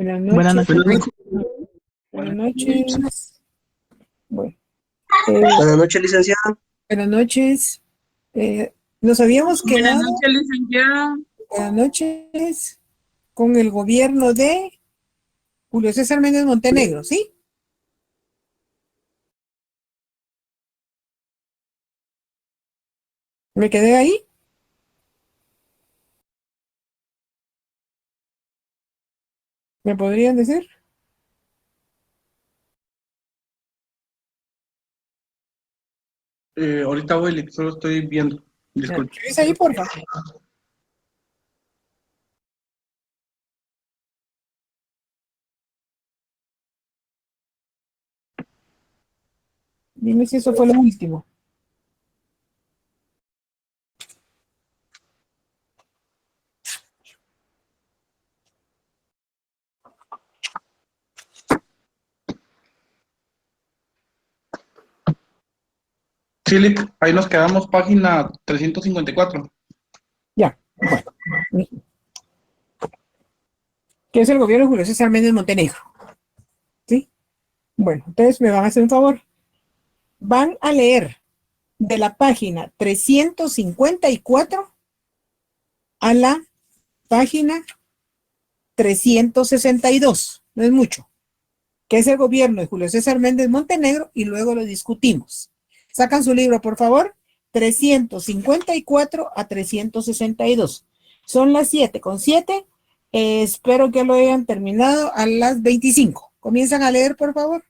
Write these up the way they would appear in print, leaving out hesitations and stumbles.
Buenas Buenas noches. noches. Buenas noches. Bueno, Buenas noches, licenciada. buenas noches. Nos habíamos Buenas quedado, noches, licenciada. buenas noches, con el gobierno de Julio César Méndez Montenegro, ¿sí? ¿Me quedé ahí? ¿Me podrían decir? Ahorita voy, solo estoy viendo. Ya, Disculpe. revisa ahí, porfa. Dime si eso fue lo último. Sí, Lick, ahí nos quedamos, página 354. Ya, bueno. ¿Qué es el gobierno de Julio César Méndez Montenegro? ¿Sí? Bueno, entonces me van a hacer un favor. Van a leer de la página 354 a la página 362, no es mucho, que es el gobierno de Julio César Méndez Montenegro, y luego lo discutimos. Sacan su libro, por favor, 354 a 362. Son las 7:07. Espero que lo hayan terminado a las 25. Comienzan a leer, por favor.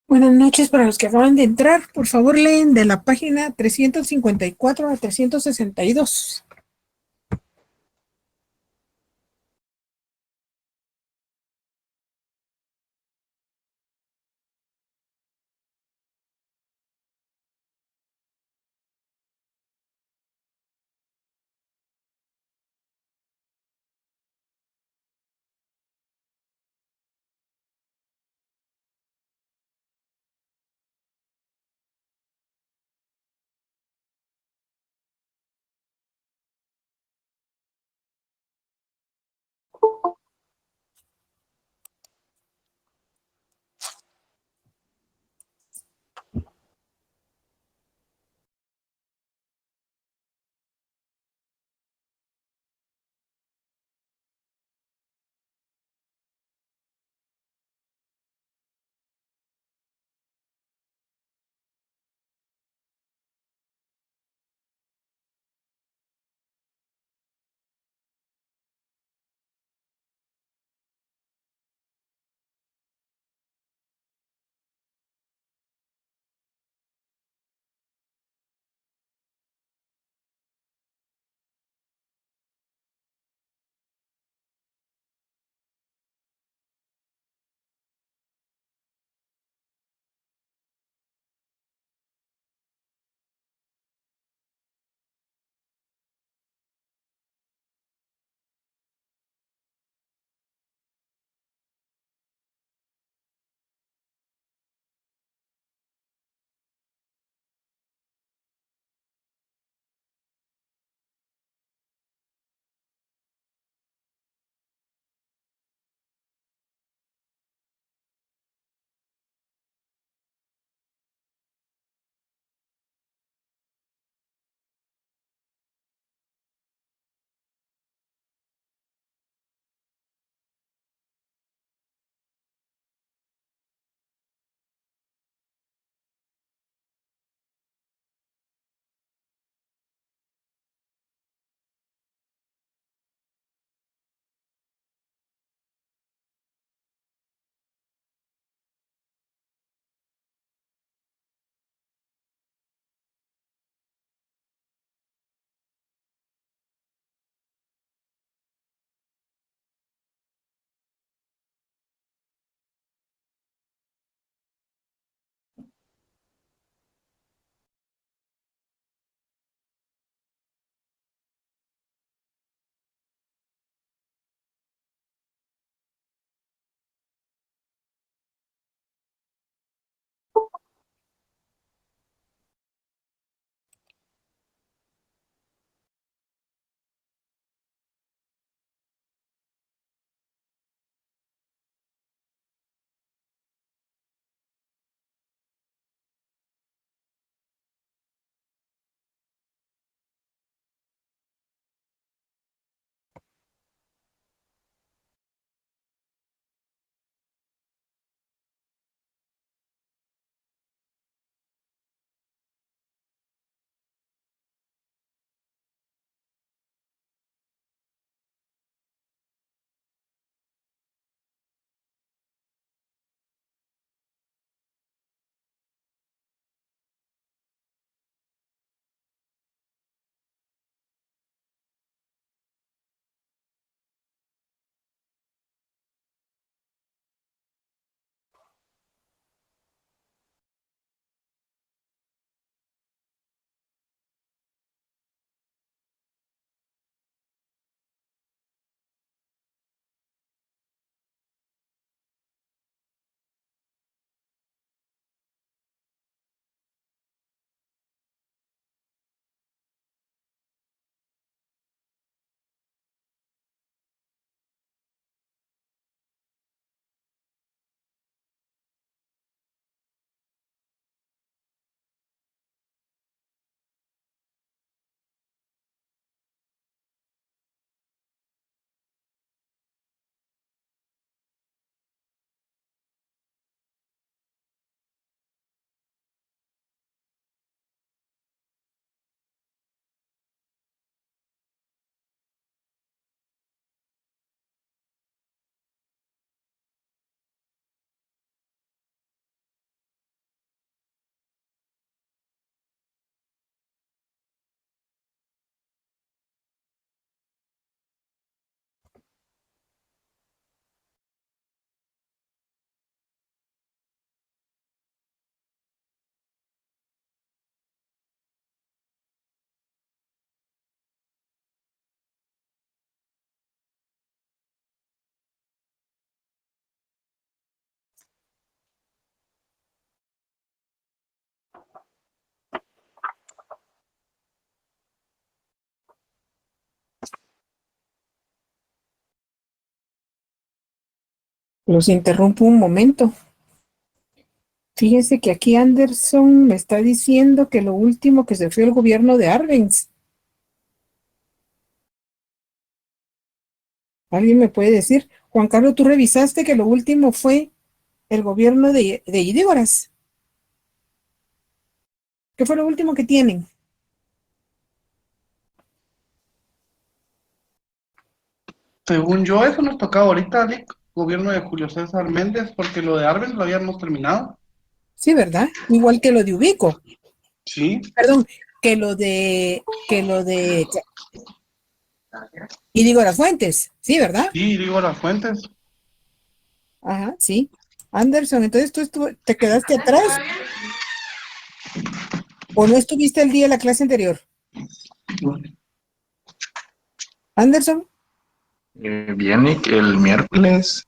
Buenas noches para los que acaban de entrar. Por favor, leen de la página 354 a 362. Los interrumpo un momento. Fíjense que aquí Anderson me está diciendo que lo último que se fue el gobierno de Arbenz. ¿Alguien me puede decir? Juan Carlos, ¿tú revisaste que lo último fue el gobierno de Idígoras? ¿Qué fue lo último que tienen? Según yo, eso nos tocaba ahorita, Lick, gobierno de Julio César Méndez, porque lo de Arbenz lo habíamos terminado. Sí, ¿verdad? Igual que lo de Ubico. Sí, Perdón, que lo de Idígoras Fuentes. Sí, ¿verdad? sí, digo las fuentes. Ajá, sí. Anderson, entonces te quedaste atrás o no estuviste el día de la clase anterior. Anderson, Bien, Nick, el miércoles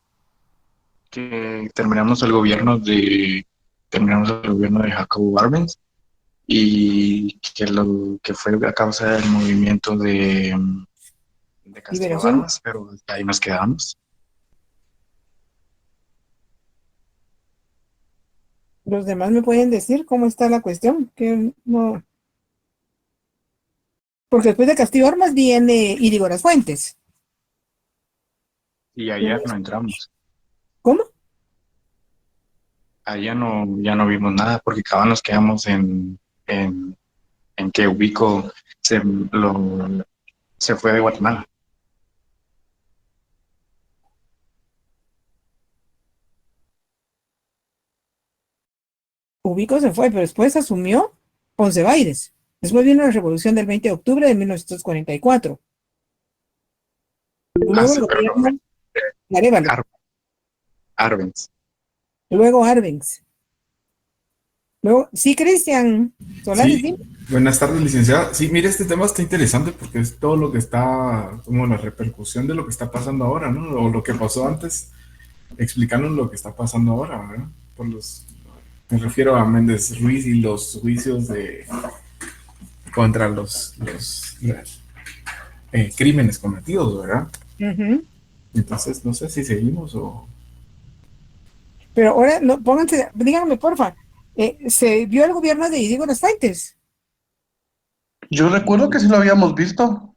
que terminamos el gobierno de Jacobo Arbenz y que lo que fue a causa del movimiento de Castillo liberación. Armas, pero ahí nos quedamos. Los demás me pueden decir cómo está la cuestión, que no, porque después de Castillo Armas viene Idígoras Fuentes. Y ayer no entramos. ¿Cómo? Allá ya no vimos nada porque cabal nos quedamos en que Ubico se fue de Guatemala. Ubico se fue, pero después asumió Ponce Baides. Después vino la revolución del 20 de octubre de 1944. Luego el Pero no, gobierno de Arévalo. Arbenz. Luego Arbenz. Luego, sí, Cristian Solares, Sí, buenas tardes, licenciada. Sí, mire, este tema está interesante porque es todo lo que está, como la repercusión de lo que está pasando ahora, ¿no? O lo que pasó antes, explicando lo que está pasando ahora, ¿verdad? Me refiero a Méndez Ruiz y los juicios contra los crímenes cometidos, ¿verdad? uh-huh. Entonces, no sé si seguimos o... Pero ahora, no, pónganse, díganme, porfa, ¿se vio el gobierno de Idígoras Fuentes? Yo recuerdo que sí lo habíamos visto.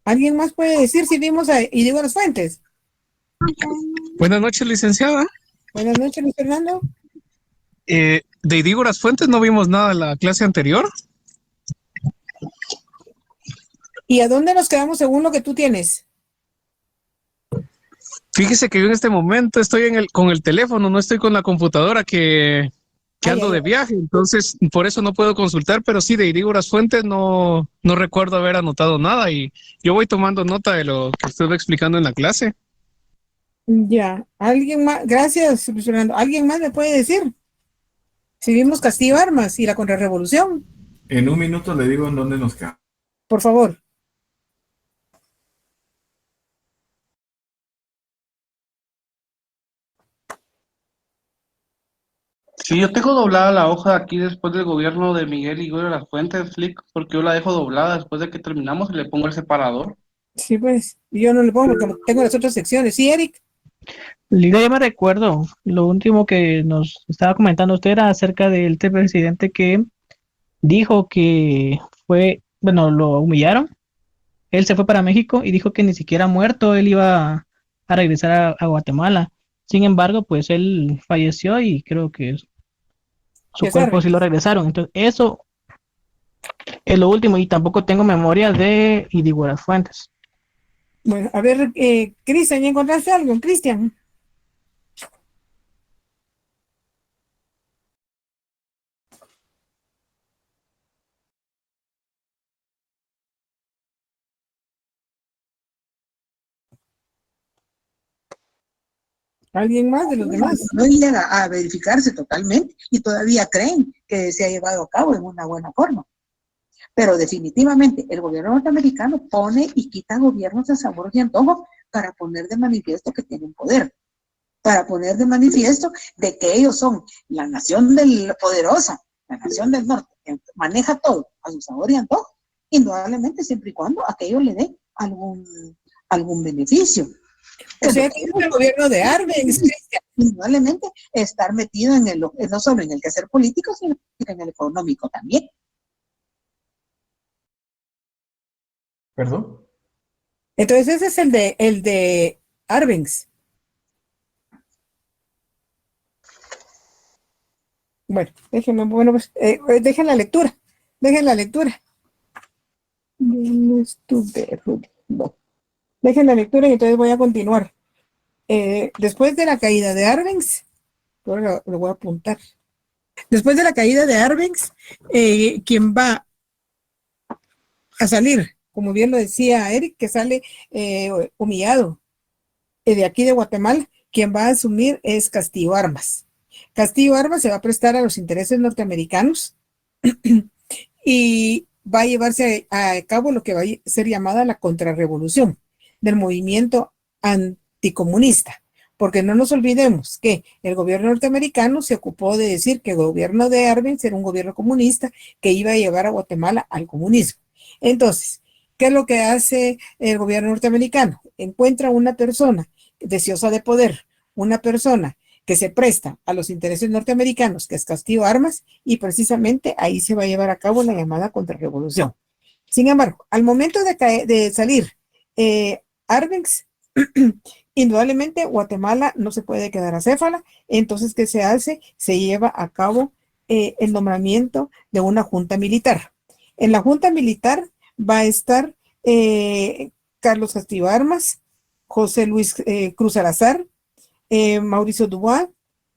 ¿Alguien más puede decir si vimos a Idígoras Fuentes? Buenas noches, licenciada. Buenas noches, Luis Fernando. De Idígoras Fuentes no vimos nada en la clase anterior. ¿Y a dónde nos quedamos según lo que tú tienes? Fíjese que yo en este momento estoy con el teléfono, no estoy con la computadora que ando de viaje, entonces por eso no puedo consultar, pero sí, de Idígoras Fuentes no recuerdo haber anotado nada y yo voy tomando nota de lo que usted va explicando en la clase. Ya, alguien más, gracias, Luis Fernando. ¿Alguien más me puede decir si vimos Castillo Armas y la contrarrevolución? En un minuto le digo en dónde nos quedamos. Por favor. Sí, yo tengo doblada la hoja aquí después del gobierno de Miguel y Goyo Las Fuentes, Lick, porque yo la dejo doblada después de que terminamos y le pongo el separador. Sí, pues, yo no le pongo porque tengo las otras secciones. Sí, Eric. Liga, ya me recuerdo, lo último que nos estaba comentando usted era acerca del presidente que dijo que lo humillaron, él se fue para México y dijo que ni siquiera muerto él iba a regresar a Guatemala. Sin embargo, pues él falleció y creo que su cuerpo sí lo regresaron. Entonces, eso es lo último y tampoco tengo memoria de Idígoras Fuentes. Bueno, a ver, Cristian, ¿ya encontraste algo? Cristian. ¿Alguien más de los demás? No llega a verificarse totalmente y todavía creen que se ha llevado a cabo en una buena forma. Pero definitivamente el gobierno norteamericano pone y quita gobiernos de sabor y antojo para poner de manifiesto que tienen poder, para poner de manifiesto de que ellos son la nación poderosa, la nación del norte, que maneja todo a su sabor y antojo, indudablemente siempre y cuando aquello le dé algún beneficio. O sea, que es el gobierno de Arbenz, Cristian. Indudablemente estar metido en no solo en el quehacer político, sino en el económico también. ¿Perdón? Entonces ese es el de Arbenz. Bueno, pues, dejen la lectura. Dejen la lectura. No estuve, Rudy. No. Dejen la lectura y entonces voy a continuar. Después de la caída de Arbenz, ahora lo voy a apuntar. Después de la caída de Arbenz, quien va a salir, como bien lo decía Eric, que sale humillado de aquí de Guatemala, quien va a asumir es Castillo Armas. Castillo Armas se va a prestar a los intereses norteamericanos y va a llevarse a cabo lo que va a ser llamada la contrarrevolución del movimiento anticomunista, porque no nos olvidemos que el gobierno norteamericano se ocupó de decir que el gobierno de Arbenz era un gobierno comunista que iba a llevar a Guatemala al comunismo. Entonces, ¿qué es lo que hace el gobierno norteamericano? Encuentra una persona deseosa de poder, una persona que se presta a los intereses norteamericanos, que es Castillo Armas, y precisamente ahí se va a llevar a cabo la llamada contrarrevolución. Sin embargo, al momento de salir Arbenz, indudablemente Guatemala no se puede quedar acéfala. Entonces, ¿qué se hace? Se lleva a cabo el nombramiento de una junta militar. En la junta militar va a estar Carlos Castillo Armas, José Luis Cruz Salazar, Mauricio Dubois,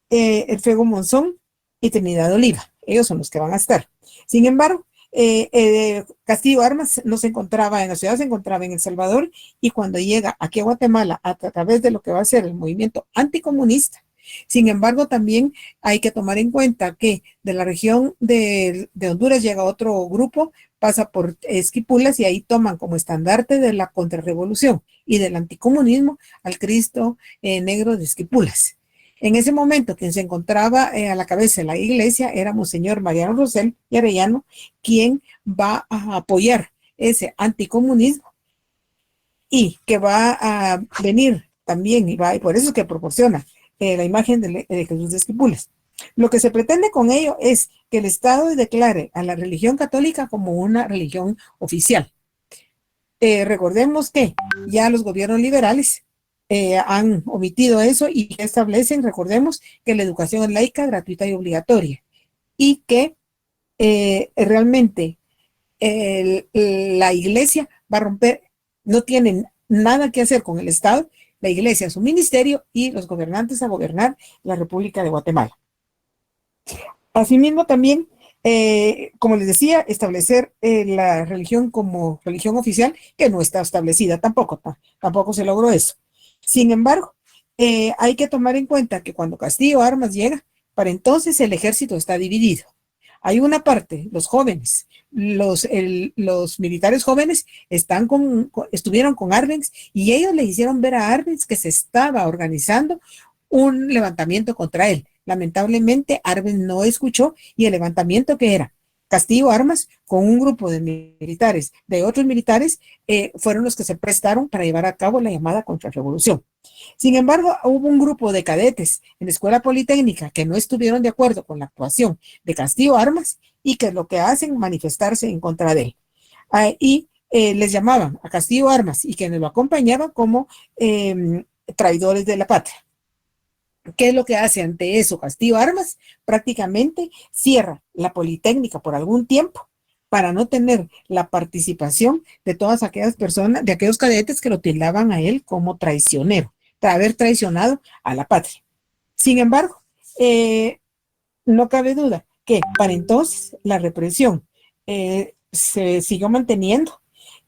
Elfego Monzón y Trinidad Oliva. Ellos son los que van a estar. Sin embargo, Castillo Armas no se encontraba en la ciudad, se encontraba en El Salvador, y cuando llega aquí a Guatemala a través de lo que va a ser el movimiento anticomunista. Sin embargo, también hay que tomar en cuenta que de la región de Honduras llega otro grupo, pasa por Esquipulas, y ahí toman como estandarte de la contrarrevolución y del anticomunismo al Cristo Negro de Esquipulas. En ese momento, quien se encontraba a la cabeza de la iglesia era Monseñor Mariano Rosell y Arellano, quien va a apoyar ese anticomunismo y que va a venir también, y por eso es que proporciona la imagen de Jesús de Esquipulas. Lo que se pretende con ello es que el Estado declare a la religión católica como una religión oficial. Recordemos que ya los gobiernos liberales han omitido eso y establecen, recordemos, que la educación es laica, gratuita y obligatoria, y que realmente la iglesia va a romper, no tienen nada que hacer con el Estado, la iglesia es un ministerio y los gobernantes a gobernar la República de Guatemala. Asimismo también, como les decía, establecer la religión como religión oficial, que no está establecida tampoco se logró eso. Sin embargo, hay que tomar en cuenta que cuando Castillo Armas llega, para entonces el ejército está dividido. Hay una parte, los jóvenes, los militares jóvenes estuvieron con Arbenz, y ellos le hicieron ver a Arbenz que se estaba organizando un levantamiento contra él. Lamentablemente, Arbenz no escuchó, y el levantamiento que era Castillo Armas con un grupo de militares, de otros militares, fueron los que se prestaron para llevar a cabo la llamada contrarrevolución. Sin embargo, hubo un grupo de cadetes en la Escuela Politécnica que no estuvieron de acuerdo con la actuación de Castillo Armas, y que lo que hacen manifestarse en contra de él. Les llamaban a Castillo Armas y quienes lo acompañaban como traidores de la patria. ¿Qué es lo que hace ante eso Castillo Armas? Prácticamente cierra la Politécnica por algún tiempo para no tener la participación de todas aquellas personas, de aquellos cadetes que lo tildaban a él como traicionero, de haber traicionado a la patria. Sin embargo, no cabe duda que para entonces la represión se siguió manteniendo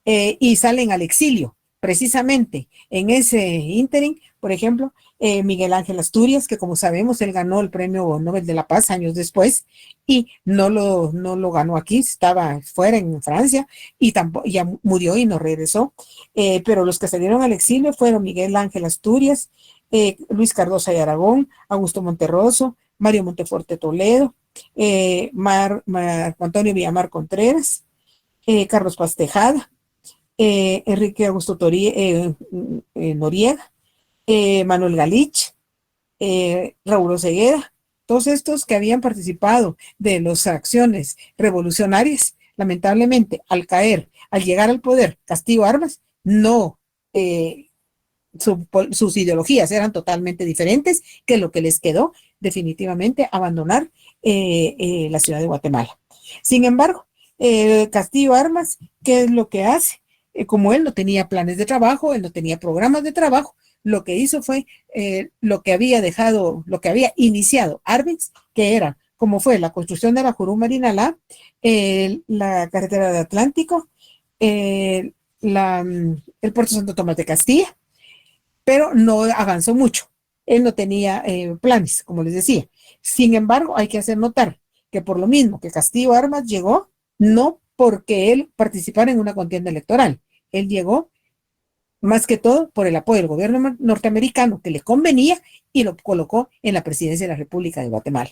y salen al exilio. Precisamente en ese ínterin, por ejemplo, Miguel Ángel Asturias, que como sabemos, él ganó el Premio Nobel de la Paz años después, y no lo ganó aquí, estaba fuera en Francia, y tampoco, ya murió y no regresó. Pero los que salieron al exilio fueron Miguel Ángel Asturias, Luis Cardosa y Aragón, Augusto Monterroso, Mario Monteforte Toledo, Marco Antonio Villamar Contreras, Carlos Paz Tejada, Enrique Augusto Noriega, Manuel Galich, Raúl Osegueda, todos estos que habían participado de las acciones revolucionarias, lamentablemente, al llegar al poder Castillo Armas, no, sus ideologías eran totalmente diferentes, que lo que les quedó definitivamente abandonar la ciudad de Guatemala. Sin embargo, Castillo Armas, ¿qué es lo que hace? Como él no tenía planes de trabajo, él no tenía programas de trabajo, lo que hizo fue lo que había iniciado Arbenz, que era, como fue la construcción de la Jurú-Marinalá, la carretera de Atlántico, el puerto Santo Tomás de Castilla, pero no avanzó mucho. Él no tenía planes, como les decía. Sin embargo, hay que hacer notar que por lo mismo que Castillo Armas llegó, no porque él participara en una contienda electoral, él llegó más que todo por el apoyo del gobierno norteamericano que le convenía y lo colocó en la presidencia de la República de Guatemala.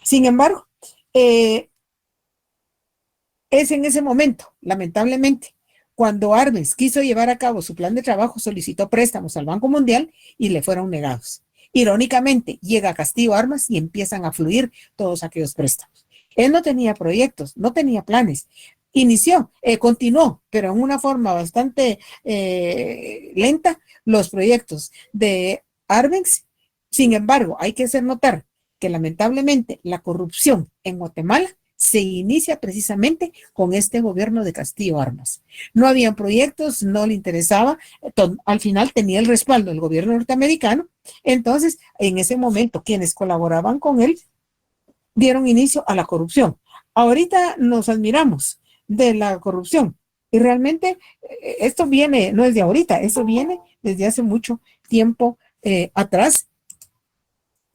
Sin embargo, es en ese momento, lamentablemente, cuando Arbenz quiso llevar a cabo su plan de trabajo, solicitó préstamos al Banco Mundial y le fueron negados. Irónicamente, llega Castillo Armas y empiezan a fluir todos aquellos préstamos. Él no tenía proyectos, no tenía planes. Continuó, pero en una forma bastante lenta, los proyectos de Arbenz. Sin embargo, hay que hacer notar que lamentablemente la corrupción en Guatemala se inicia precisamente con este gobierno de Castillo Armas. No habían proyectos, no le interesaba, al final tenía el respaldo del gobierno norteamericano, entonces en ese momento quienes colaboraban con él dieron inicio a la corrupción. Ahorita nos admiramos de la corrupción y realmente esto viene, no es de ahorita, esto viene desde hace mucho tiempo atrás,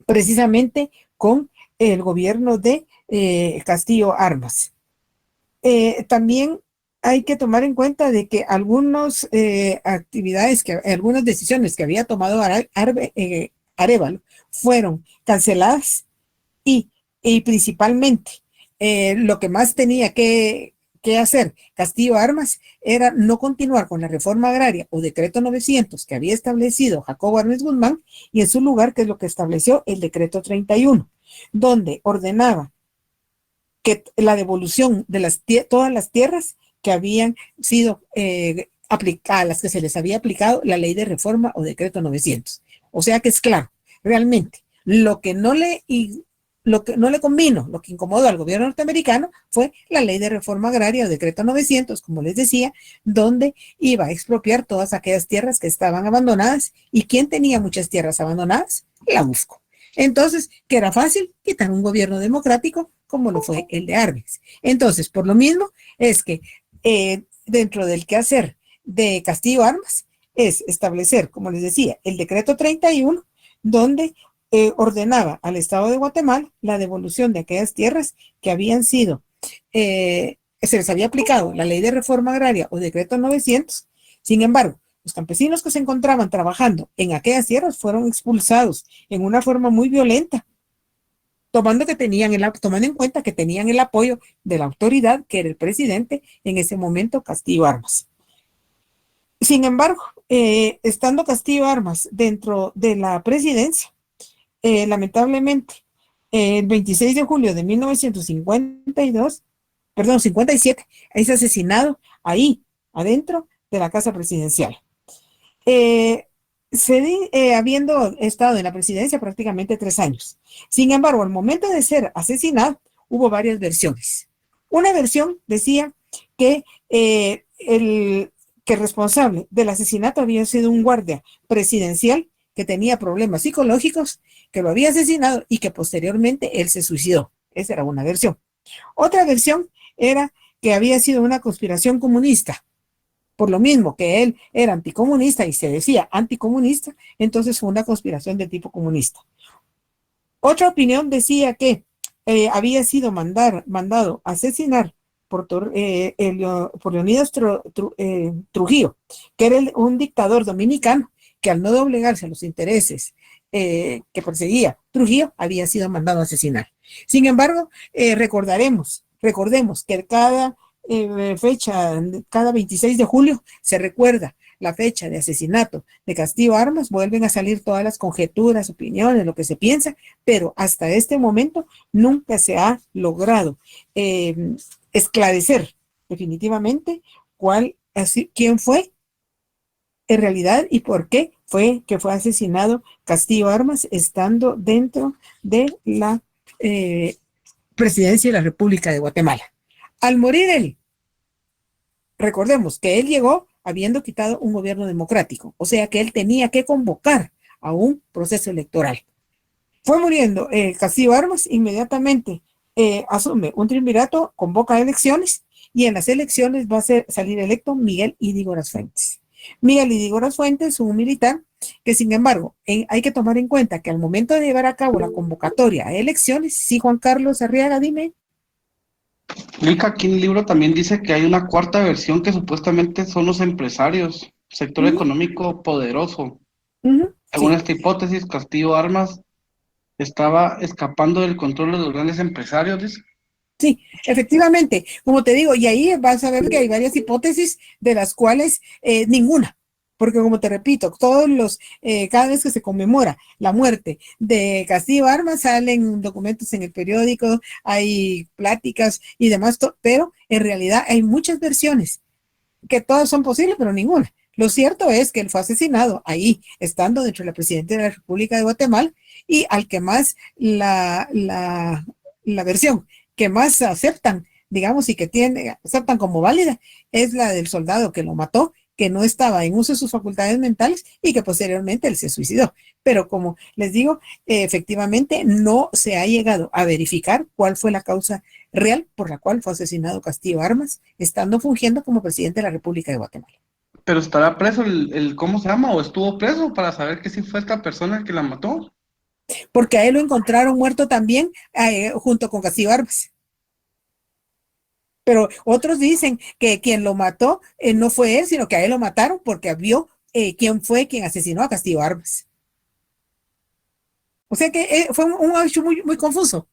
precisamente con el gobierno de Castillo Armas. También hay que tomar en cuenta de que algunas algunas decisiones que había tomado Arévalo fueron canceladas y principalmente lo que más tenía que hacer Castillo Armas era no continuar con la reforma agraria o decreto 900 que había establecido Jacobo Arbenz Guzmán y en su lugar, que es lo que estableció el decreto 31, donde ordenaba que la devolución de todas las tierras que habían sido aplicadas, a las que se les había aplicado la ley de reforma o decreto 900. O sea que es claro, realmente lo que no le convino, lo que incomodó al gobierno norteamericano fue la ley de reforma agraria o decreto 900, como les decía, donde iba a expropiar todas aquellas tierras que estaban abandonadas. ¿Y quién tenía muchas tierras abandonadas? La UFCO. Entonces, que era fácil quitar un gobierno democrático como lo fue el de Arbenz. Entonces, por lo mismo, es que dentro del quehacer de Castillo Armas es establecer, como les decía, el decreto 31, donde ordenaba al Estado de Guatemala la devolución de aquellas tierras que habían sido, se les había aplicado la ley de reforma agraria o decreto 900. Sin embargo, los campesinos que se encontraban trabajando en aquellas tierras fueron expulsados en una forma muy violenta, tomando en cuenta que tenían el apoyo de la autoridad, que era el presidente en ese momento, Castillo Armas. Sin embargo, estando Castillo Armas dentro de la presidencia, lamentablemente, el 26 de julio de 57, es asesinado ahí, adentro de la casa presidencial. Habiendo estado en la presidencia prácticamente 3 años. Sin embargo, al momento de ser asesinado, hubo varias versiones. Una versión decía que el responsable del asesinato había sido un guardia presidencial que tenía problemas psicológicos, que lo había asesinado y que posteriormente él se suicidó. Esa era una versión. Otra versión era que había sido una conspiración comunista. Por lo mismo que él era anticomunista y se decía anticomunista, entonces fue una conspiración de tipo comunista. Otra opinión decía que había sido mandado a asesinar por Leonidas Trujillo, que era un dictador dominicano que al no doblegarse a los intereses que perseguía Trujillo, había sido mandado a asesinar. Sin embargo, recordemos que cada fecha, cada 26 de julio, se recuerda la fecha de asesinato de Castillo Armas, vuelven a salir todas las conjeturas, opiniones, lo que se piensa, pero hasta este momento nunca se ha logrado esclarecer definitivamente quién fue en realidad y por qué fue que fue asesinado Castillo Armas estando dentro de la presidencia de la República de Guatemala. Al morir él, recordemos que él llegó habiendo quitado un gobierno democrático, o sea que él tenía que convocar a un proceso electoral. Fue muriendo Castillo Armas, inmediatamente asume un triunvirato, convoca elecciones y en las elecciones va a salir electo Miguel Ydígoras Fuentes. Miguel Ydígoras Fuentes, un militar que sin embargo hay que tomar en cuenta que al momento de llevar a cabo la convocatoria a elecciones, sí, Juan Carlos Arriaga, dime. Aquí en el libro también dice que hay una cuarta versión que supuestamente son los empresarios, sector económico poderoso. Según esta hipótesis, Castillo Armas estaba escapando del control de los grandes empresarios, dice. Sí, efectivamente, como te digo, y ahí vas a ver que hay varias hipótesis de las cuales ninguna, porque como te repito, cada vez que se conmemora la muerte de Castillo Armas salen documentos en el periódico, hay pláticas y demás, pero en realidad hay muchas versiones, que todas son posibles, pero ninguna. Lo cierto es que él fue asesinado ahí, estando dentro de la presidencia de la República de Guatemala, y al que más la versión que más aceptan, digamos, y que aceptan como válida, es la del soldado que lo mató, que no estaba en uso de sus facultades mentales y que posteriormente él se suicidó. Pero como les digo, efectivamente no se ha llegado a verificar cuál fue la causa real por la cual fue asesinado Castillo Armas, estando fungiendo como presidente de la República de Guatemala. Pero estará preso ¿cómo se llama? ¿O estuvo preso para saber que sí fue esta persona que la mató? Porque a él lo encontraron muerto también junto con Castillo Armas. Pero otros dicen que quien lo mató no fue él, sino que a él lo mataron porque vio quién fue quien asesinó a Castillo Armas. O sea que fue un hecho muy, muy confuso,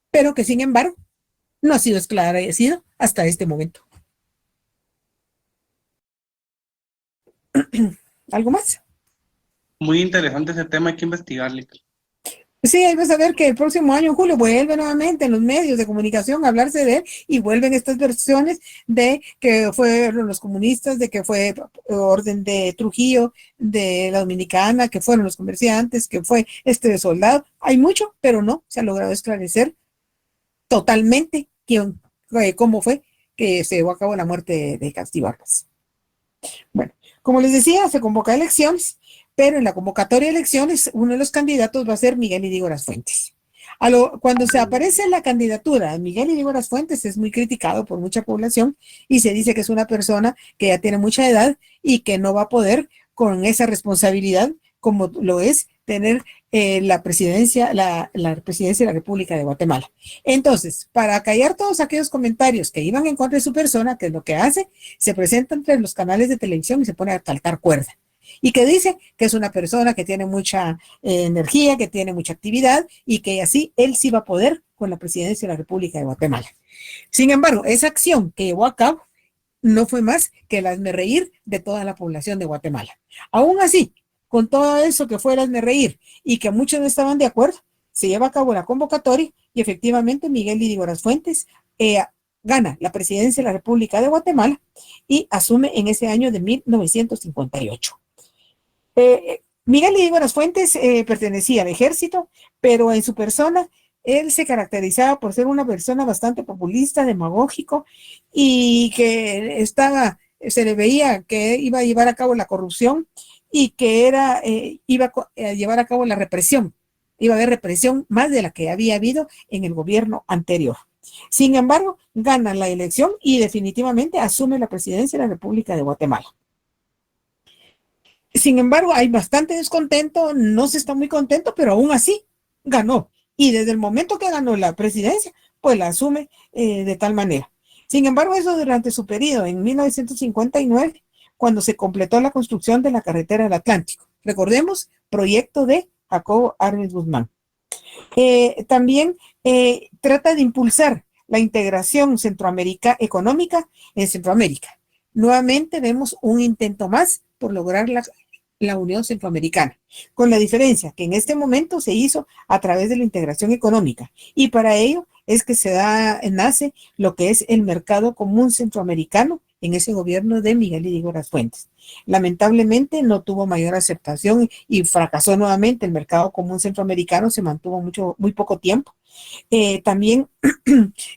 pero que sin embargo no ha sido esclarecido hasta este momento. ¿Algo más? Muy interesante ese tema, hay que investigarle. Sí, ahí vas a ver que el próximo año, en julio, vuelve nuevamente en los medios de comunicación a hablarse de él y vuelven estas versiones de que fueron los comunistas, de que fue orden de Trujillo, de la Dominicana, que fueron los comerciantes, que fue soldado. Hay mucho, pero no se ha logrado esclarecer totalmente cómo fue que se llevó a cabo la muerte de Castillo Armas. Bueno, como les decía, se convoca elecciones, pero en la convocatoria de elecciones uno de los candidatos va a ser Miguel Ydígoras Fuentes. Cuando se aparece la candidatura de Miguel Ydígoras Fuentes es muy criticado por mucha población y se dice que es una persona que ya tiene mucha edad y que no va a poder con esa responsabilidad como lo es tener la presidencia de la República de Guatemala. Entonces, para callar todos aquellos comentarios que iban en contra de su persona, que es lo que hace, se presenta entre los canales de televisión y se pone a saltar cuerda. Y que dice que es una persona que tiene mucha energía, que tiene mucha actividad y que así él sí va a poder con la presidencia de la República de Guatemala. Sin embargo, esa acción que llevó a cabo no fue más que el hazmerreír de toda la población de Guatemala. Aún así, con todo eso que fue el hazmerreír y que muchos no estaban de acuerdo, se lleva a cabo la convocatoria y efectivamente Miguel Ydígoras Fuentes gana la presidencia de la República de Guatemala y asume en ese año de 1958. Miguel Ydígoras Fuentes pertenecía al ejército, pero en su persona él se caracterizaba por ser una persona bastante populista, demagógico y que se le veía que iba a llevar a cabo la corrupción y que iba a llevar a cabo la represión. Iba a haber represión más de la que había habido en el gobierno anterior. Sin embargo, gana la elección y definitivamente asume la presidencia de la República de Guatemala. Sin embargo, hay bastante descontento, no se está muy contento, pero aún así ganó. Y desde el momento que ganó la presidencia, pues la asume de tal manera. Sin embargo, eso durante su periodo en 1959, cuando se completó la construcción de la carretera del Atlántico. Recordemos, proyecto de Jacobo Arbenz Guzmán. También trata de impulsar la integración económica en Centroamérica. nuevamente vemos un intento más por lograr la Unión Centroamericana, con la diferencia que en este momento se hizo a través de la integración económica, y para ello es que nace lo que es el Mercado Común Centroamericano en ese gobierno de Miguel Ydígoras Fuentes. Lamentablemente no tuvo mayor aceptación y fracasó nuevamente. El Mercado Común Centroamericano se mantuvo muy poco tiempo. También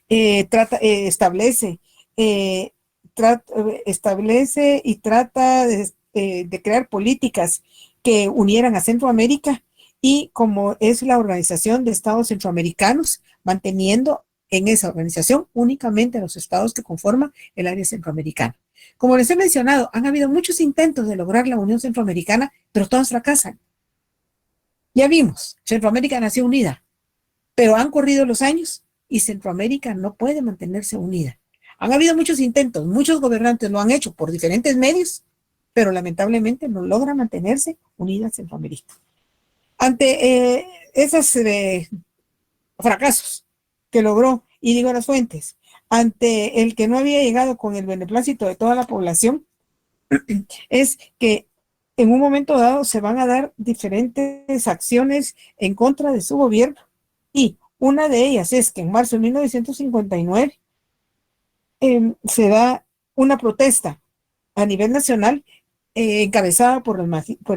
establece y trata de crear políticas que unieran a Centroamérica, y como es la Organización de Estados Centroamericanos, manteniendo en esa organización únicamente a los estados que conforman el área centroamericana. Como les he mencionado, han habido muchos intentos de lograr la Unión Centroamericana, pero todos fracasan. Ya vimos, Centroamérica nació unida, pero han corrido los años y Centroamérica no puede mantenerse unida. Han habido muchos intentos, muchos gobernantes lo han hecho por diferentes medios, pero lamentablemente no logra mantenerse unida Centroamérica. Ante esos fracasos que logró Ydígoras Fuentes, ante el que no había llegado con el beneplácito de toda la población, es que en un momento dado se van a dar diferentes acciones en contra de su gobierno, y una de ellas es que en marzo de 1959 se da una protesta a nivel nacional encabezada por el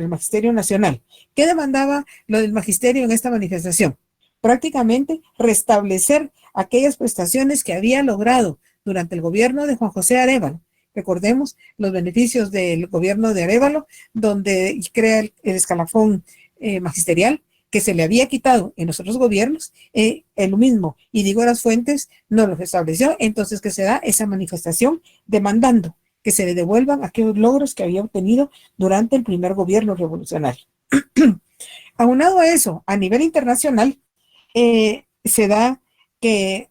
Magisterio Nacional. ¿Qué demandaba lo del Magisterio en esta manifestación? Prácticamente restablecer aquellas prestaciones que había logrado durante el gobierno de Juan José Arévalo. Recordemos los beneficios del gobierno de Arévalo, donde crea el escalafón magisterial que se le había quitado en los otros gobiernos. Lo mismo Ydígoras Fuentes no lo restableció, entonces que se da esa manifestación demandando que se le devuelvan aquellos logros que había obtenido durante el primer gobierno revolucionario. Aunado a eso, a nivel internacional, se da que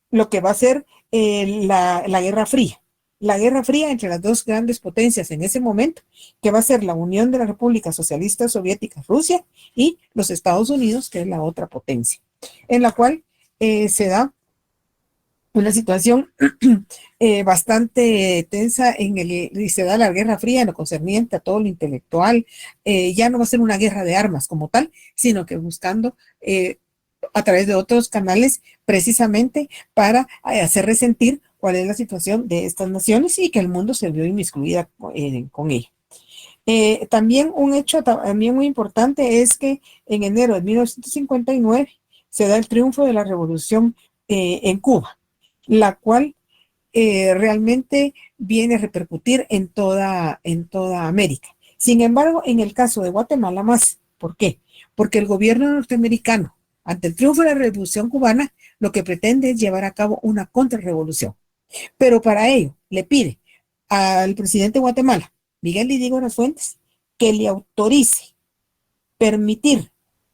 lo que va a ser la Guerra Fría. La Guerra Fría entre las dos grandes potencias en ese momento, que va a ser la Unión de las Repúblicas Socialistas Soviéticas, Rusia, y los Estados Unidos, que es la otra potencia, en la cual se da una situación bastante tensa y se da la Guerra Fría en lo concerniente a todo lo intelectual. Ya no va a ser una guerra de armas como tal, sino que buscando a través de otros canales precisamente para hacer resentir cuál es la situación de estas naciones y que el mundo se vio inmiscuida con ella. También un hecho también muy importante es que en enero de 1959 se da el triunfo de la revolución en Cuba, la cual realmente viene a repercutir en toda América. Sin embargo, en el caso de Guatemala más. ¿Por qué? Porque el gobierno norteamericano, ante el triunfo de la revolución cubana, lo que pretende es llevar a cabo una contrarrevolución. Pero para ello le pide al presidente de Guatemala, Miguel Ydígoras Fuentes, que le autorice permitir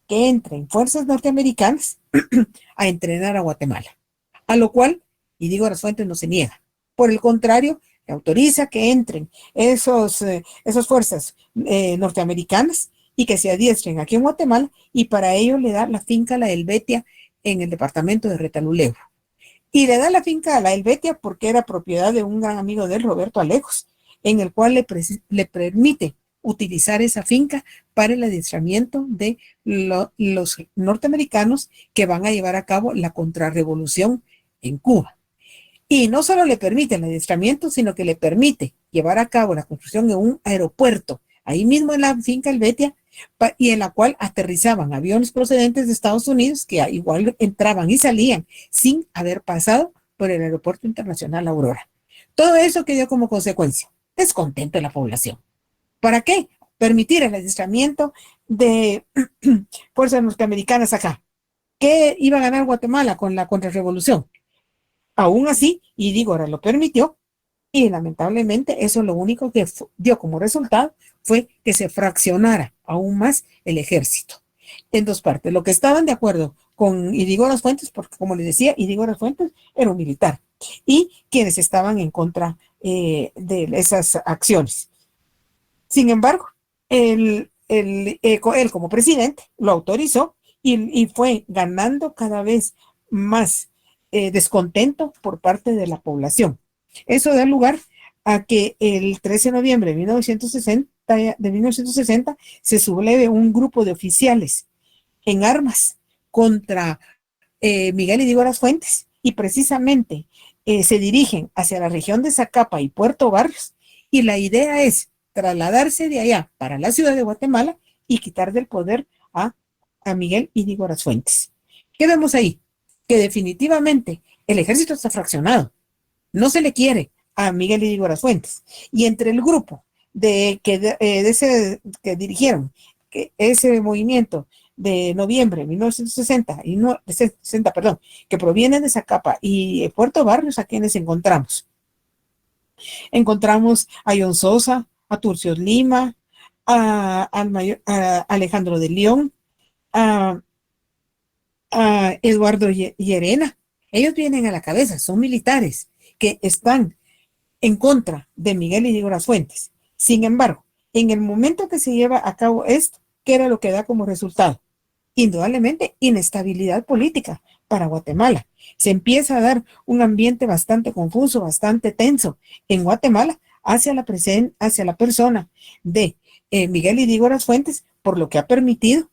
que entren fuerzas norteamericanas a entrenar a Guatemala, a lo cual Ydígoras Fuentes no se niega. Por el contrario, le autoriza que entren esas fuerzas norteamericanas y que se adiestren aquí en Guatemala, y para ello le da la finca La Helvetia en el departamento de Retaluleu. Y le da la finca a La Helvetia porque era propiedad de un gran amigo de él, Roberto Alejos, en el cual le permite utilizar esa finca para el adiestramiento de los norteamericanos que van a llevar a cabo la contrarrevolución en Cuba. Y no solo le permite el adiestramiento, sino que le permite llevar a cabo la construcción de un aeropuerto ahí mismo en la finca Helvetia, y en la cual aterrizaban aviones procedentes de Estados Unidos que igual entraban y salían sin haber pasado por el Aeropuerto Internacional Aurora. Todo eso que dio como consecuencia descontento de la población. ¿Para qué? Permitir el adiestramiento de fuerzas norteamericanas acá. ¿Qué iba a ganar Guatemala con la contrarrevolución? Aún así, Ydígoras lo permitió, y lamentablemente eso lo único que dio como resultado fue que se fraccionara aún más el ejército en dos partes. Lo que estaban de acuerdo con Ydígoras Fuentes, porque como les decía, Ydígoras Fuentes era un militar, y quienes estaban en contra de esas acciones. Sin embargo, él como presidente lo autorizó, y fue ganando cada vez más descontento por parte de la población. Eso da lugar a que el 13 de noviembre de 1960 se subleve un grupo de oficiales en armas contra Miguel Ydígoras Fuentes, y precisamente se dirigen hacia la región de Zacapa y Puerto Barrios, y la idea es trasladarse de allá para la ciudad de Guatemala y quitar del poder a Miguel Ydígoras Fuentes. ¿Qué vemos ahí? Que definitivamente el ejército está fraccionado, no se le quiere a Miguel Ydígoras Fuentes, y entre el grupo que dirigieron ese movimiento de noviembre de 1960, que provienen de Zacapa y Puerto Barrios, a quienes encontramos. Encontramos a John Sosa, a Turcios Lima, a Alejandro de León, a Eduardo Llerena. Ellos vienen a la cabeza, son militares que están en contra de Miguel Ydígoras Fuentes. Sin embargo, en el momento que se lleva a cabo esto, ¿qué era lo que da como resultado? Indudablemente, inestabilidad política para Guatemala. Se empieza a dar un ambiente bastante confuso, bastante tenso en Guatemala hacia la persona de Miguel Ydígoras Fuentes, por lo que ha permitido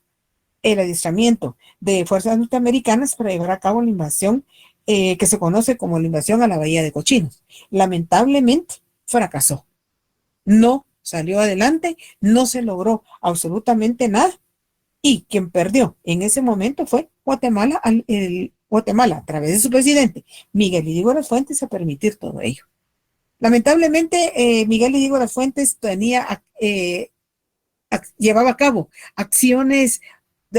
el adiestramiento de fuerzas norteamericanas para llevar a cabo la invasión que se conoce como la invasión a la Bahía de Cochinos. Lamentablemente, fracasó. No salió adelante, no se logró absolutamente nada, y quien perdió en ese momento fue Guatemala, Guatemala a través de su presidente, Miguel Ydígoras Fuentes, a permitir todo ello. Lamentablemente, Miguel Ydígoras Fuentes llevaba a cabo acciones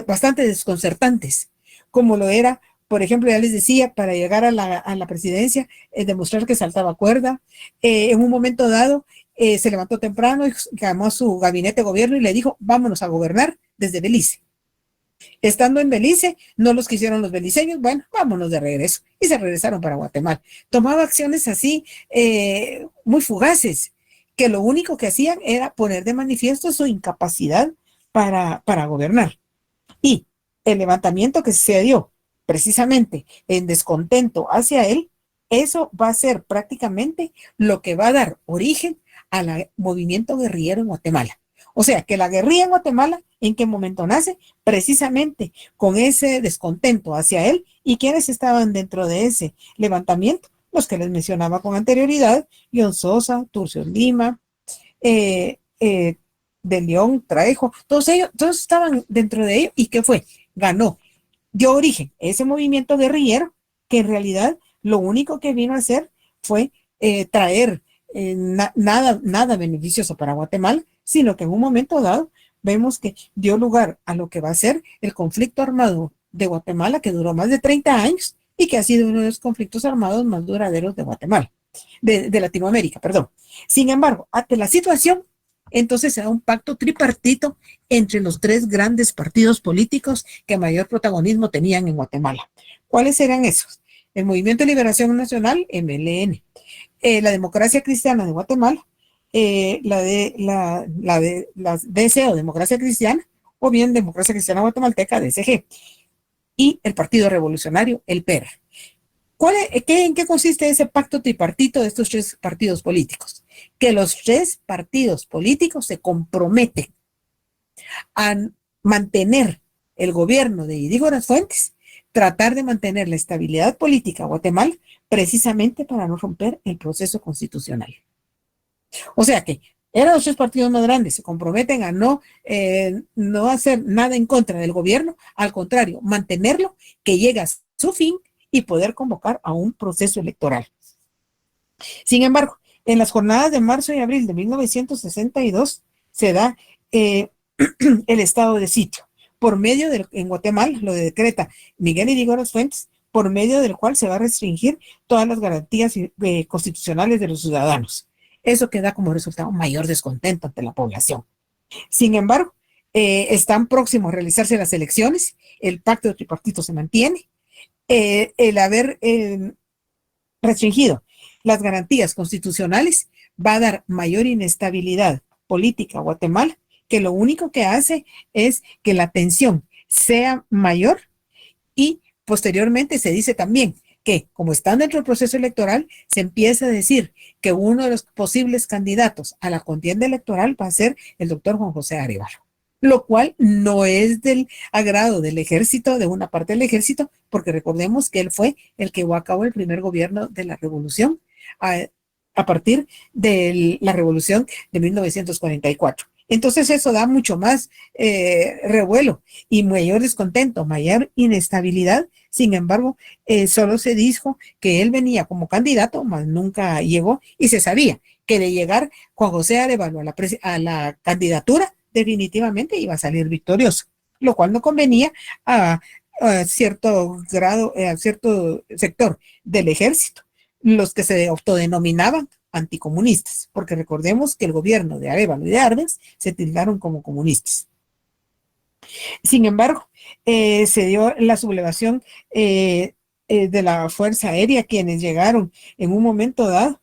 bastante desconcertantes, como lo era, por ejemplo, ya les decía, para llegar a la presidencia, demostrar que saltaba cuerda. En un momento dado, se levantó temprano y llamó a su gabinete de gobierno y le dijo: vámonos a gobernar desde Belice. Estando en Belice, no los quisieron los beliceños, bueno, vámonos de regreso, y se regresaron para Guatemala. Tomaba acciones así, muy fugaces, que lo único que hacían era poner de manifiesto su incapacidad para gobernar. Y el levantamiento que se dio precisamente en descontento hacia él, eso va a ser prácticamente lo que va a dar origen al movimiento guerrillero en Guatemala. O sea, que la guerrilla en Guatemala, ¿en qué momento nace? Precisamente con ese descontento hacia él. ¿Y quiénes estaban dentro de ese levantamiento? Los que les mencionaba con anterioridad: John Sosa, Turcios Lima, de León, Trejo, todos estaban dentro de ello. ¿Y qué fue? Ganó, dio origen a ese movimiento guerrillero, que en realidad lo único que vino a hacer fue traer nada beneficioso para Guatemala, sino que en un momento dado vemos que dio lugar a lo que va a ser el conflicto armado de Guatemala, que duró más de 30 años y que ha sido uno de los conflictos armados más duraderos de Guatemala, de Latinoamérica, perdón. Sin embargo, ante la situación, entonces se da un pacto tripartito entre los tres grandes partidos políticos que mayor protagonismo tenían en Guatemala. ¿Cuáles eran esos? El Movimiento de Liberación Nacional, MLN, la Democracia Cristiana de Guatemala, la DC o Democracia Cristiana, o bien Democracia Cristiana Guatemalteca, DCG, y el Partido Revolucionario, el PER. ¿En qué consiste ese pacto tripartito de estos tres partidos políticos? Que los tres partidos políticos se comprometen a mantener el gobierno de Ydígoras Fuentes, tratar de mantener la estabilidad política en Guatemala, precisamente para no romper el proceso constitucional. O sea que eran los tres partidos más grandes, se comprometen a no hacer nada en contra del gobierno, al contrario, mantenerlo, que llegue a su fin y poder convocar a un proceso electoral. Sin embargo, en las jornadas de marzo y abril de 1962 se da el estado de sitio, por medio en Guatemala lo decreta Miguel Ydígoras Fuentes, por medio del cual se va a restringir todas las garantías constitucionales de los ciudadanos. Eso que da como resultado mayor descontento ante la población. Sin embargo, están próximos a realizarse las elecciones, el pacto tripartito se mantiene, el haber restringido las garantías constitucionales va a dar mayor inestabilidad política a Guatemala, que lo único que hace es que la tensión sea mayor, y posteriormente se dice también que, como están dentro del proceso electoral, se empieza a decir que uno de los posibles candidatos a la contienda electoral va a ser el doctor Juan José Arévalo, lo cual no es del agrado del ejército, de una parte del ejército, porque recordemos que él fue el que llevó a cabo el primer gobierno de la revolución a partir de la revolución de 1944. Entonces eso da mucho más revuelo y mayor descontento, mayor inestabilidad. Sin embargo, solo se dijo que él venía como candidato, mas nunca llegó, y se sabía que de llegar Juan José Arévalo a la candidatura, definitivamente iba a salir victorioso, lo cual no convenía a cierto grado, a cierto sector del ejército, los que se autodenominaban anticomunistas, porque recordemos que el gobierno de Arévalo y de Arbenz se tildaron como comunistas. Sin embargo, se dio la sublevación de la Fuerza Aérea, quienes llegaron en un momento dado,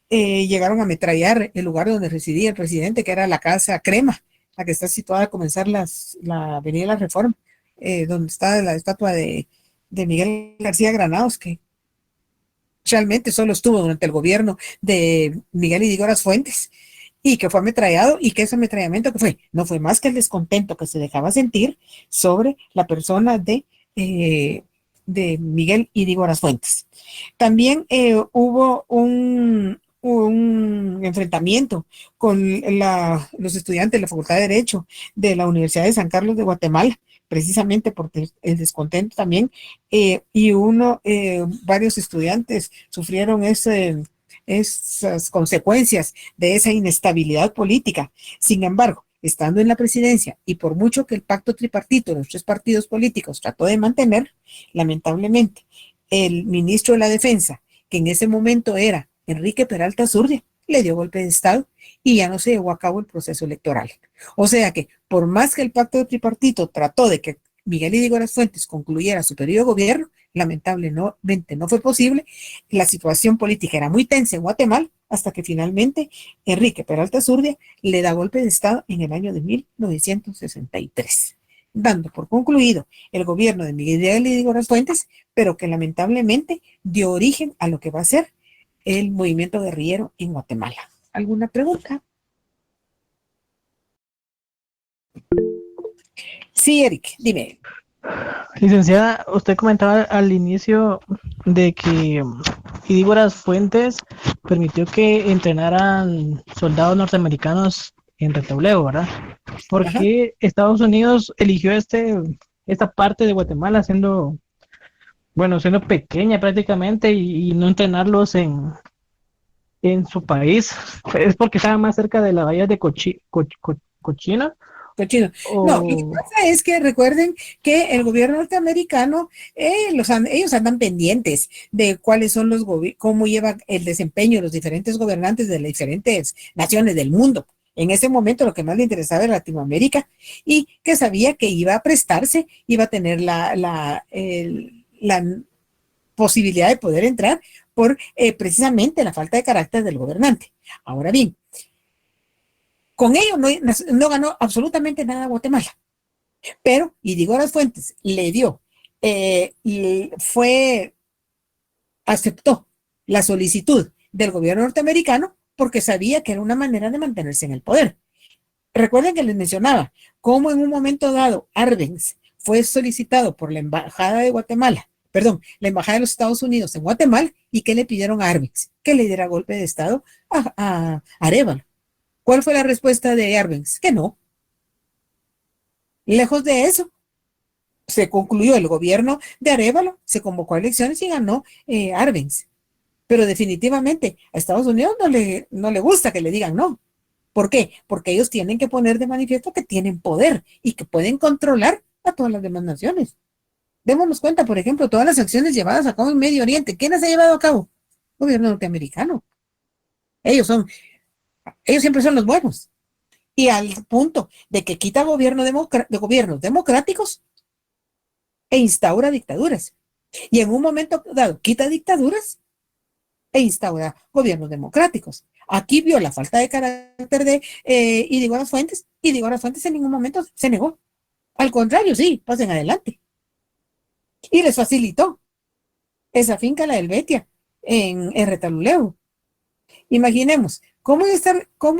llegaron a ametrallar el lugar donde residía el presidente, que era la Casa Crema, la que está situada a comenzar la Avenida de la Reforma, donde está la estatua de Miguel García Granados, que realmente solo estuvo durante el gobierno de Miguel Ydígoras Fuentes, y que fue ametrallado, y que ese ametrallamiento que fue, no fue más que el descontento que se dejaba sentir sobre la persona de Miguel Ydígoras Fuentes. También hubo un enfrentamiento con los estudiantes de la Facultad de Derecho de la Universidad de San Carlos de Guatemala, precisamente porque el descontento también, y varios estudiantes sufrieron esas consecuencias de esa inestabilidad política. Sin embargo, estando en la presidencia, y por mucho que el pacto tripartito de los tres partidos políticos trató de mantener, lamentablemente, el ministro de la Defensa, que en ese momento era Enrique Peralta Zurdia, le dio golpe de Estado y ya no se llevó a cabo el proceso electoral. O sea que, por más que el pacto de tripartito trató de que Miguel Ydígoras Fuentes concluyera su periodo de gobierno, lamentablemente no fue posible. La situación política era muy tensa en Guatemala, hasta que finalmente Enrique Peralta Zurdia le da golpe de Estado en el año de 1963, dando por concluido el gobierno de Miguel Ydígoras Fuentes, pero que lamentablemente dio origen a lo que va a ser el movimiento guerrillero en Guatemala. ¿Alguna pregunta? Sí, Eric, dime. Licenciada, usted comentaba al inicio de que Ydígoras Fuentes permitió que entrenaran soldados norteamericanos en Retauleo, ¿verdad? ¿Por qué Estados Unidos eligió esta parte de Guatemala siendo pequeña prácticamente y no entrenarlos en su país? ¿Es porque estaban más cerca de la bahía de Cochino? Cochino. No, lo que pasa es que recuerden que el gobierno norteamericano, ellos andan pendientes de cuáles son cómo lleva el desempeño de los diferentes gobernantes de las diferentes naciones del mundo. En ese momento lo que más le interesaba era Latinoamérica, y que sabía que iba a prestarse, iba a tener la posibilidad de poder entrar por precisamente la falta de carácter del gobernante. Ahora bien, con ello no ganó absolutamente nada Guatemala, pero Ydígoras Fuentes le dio, aceptó la solicitud del gobierno norteamericano porque sabía que era una manera de mantenerse en el poder. Recuerden que les mencionaba cómo en un momento dado Arbenz fue solicitado por la embajada de Guatemala, la embajada de los Estados Unidos en Guatemala, y que le pidieron a Arbenz que le diera golpe de Estado a Arévalo. ¿Cuál fue la respuesta de Arbenz? Que no. Lejos de eso, se concluyó el gobierno de Arévalo, se convocó a elecciones y ganó Arbenz. Pero definitivamente a Estados Unidos no le gusta que le digan no. ¿Por qué? Porque ellos tienen que poner de manifiesto que tienen poder y que pueden controlar a todas las demás naciones. Démonos cuenta, por ejemplo, todas las acciones llevadas a cabo en Medio Oriente. ¿Quién las ha llevado a cabo? El gobierno norteamericano. Ellos siempre son los buenos. Y al punto de que quita gobiernos democráticos e instaura dictaduras. Y en un momento dado quita dictaduras e instaura gobiernos democráticos. Aquí vio la falta de carácter de Ydígoras Fuentes, y Ydígoras Fuentes en ningún momento se negó. Al contrario, sí, pasen adelante. Y les facilitó esa finca, la del Betia, en Retaluleu. Imaginemos, ¿cómo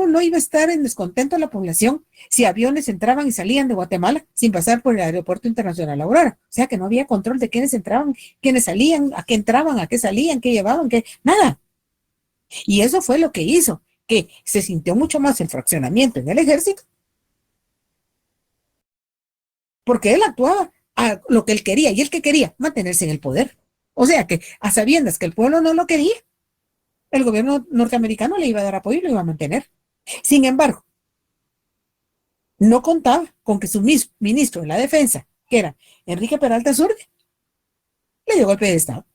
no iba a estar en descontento la población si aviones entraban y salían de Guatemala sin pasar por el Aeropuerto Internacional Aurora? O sea que no había control de quiénes entraban, quiénes salían, a qué entraban, a qué salían, qué llevaban, qué nada. Y eso fue lo que hizo que se sintió mucho más el fraccionamiento en el ejército, porque él actuaba a lo que él quería, y él que quería mantenerse en el poder. O sea que a sabiendas que el pueblo no lo quería, el gobierno norteamericano le iba a dar apoyo y lo iba a mantener. Sin embargo, no contaba con que su ministro de la Defensa, que era Enrique Peralta Zurdia, le dio golpe de Estado.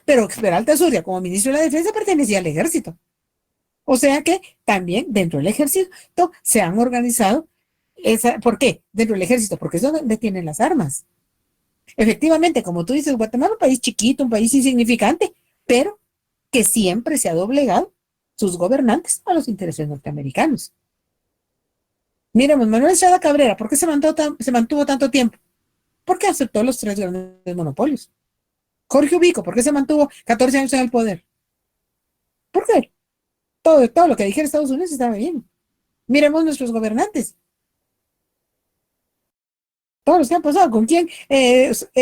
Pero Peralta Zurdia, como ministro de la Defensa, pertenecía al ejército. O sea que también dentro del ejército se han organizado. ¿Por qué? Dentro del ejército, porque es donde tienen las armas. Efectivamente, como tú dices, Guatemala es un país chiquito, un país insignificante, pero que siempre se ha doblegado sus gobernantes a los intereses norteamericanos. Miremos, Manuel Estrada Cabrera, ¿por qué se mantuvo tanto tiempo? Porque aceptó los 3 grandes monopolios. Jorge Ubico, ¿por qué se mantuvo 14 años en el poder? ¿Por qué? Todo lo que dijera Estados Unidos estaba bien. Miremos nuestros gobernantes. Todos los que han pasado, ¿con quién